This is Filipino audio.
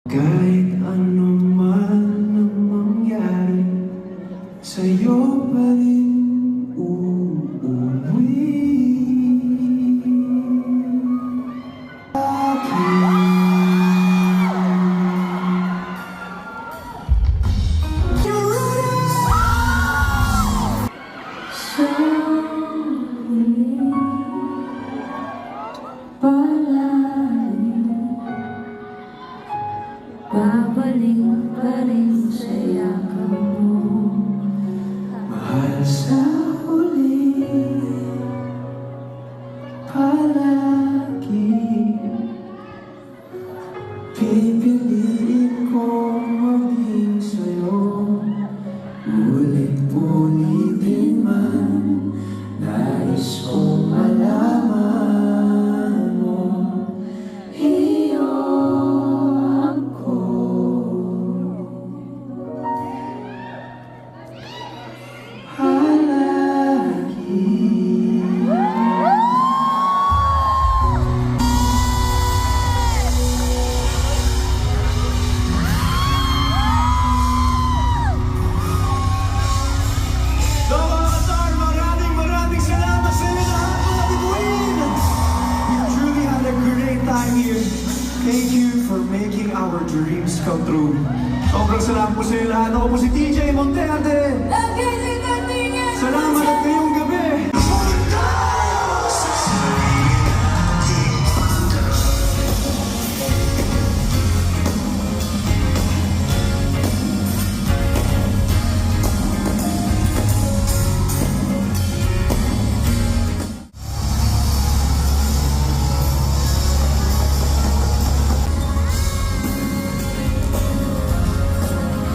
Kahit ano man ang mangyari, sa'yo pa rin uuwi. Babalik pa rin sa yakap mo. Mahal sa huli, palagi pipiliin kong maging sa'yo. Ulit-ulitin man, nais kong malaman mo, iyo ako. Thank you for making our dreams come true. Sobrang salamat po sa inyo lahat. Ako po si TJ Monterde. Salamat at ngayong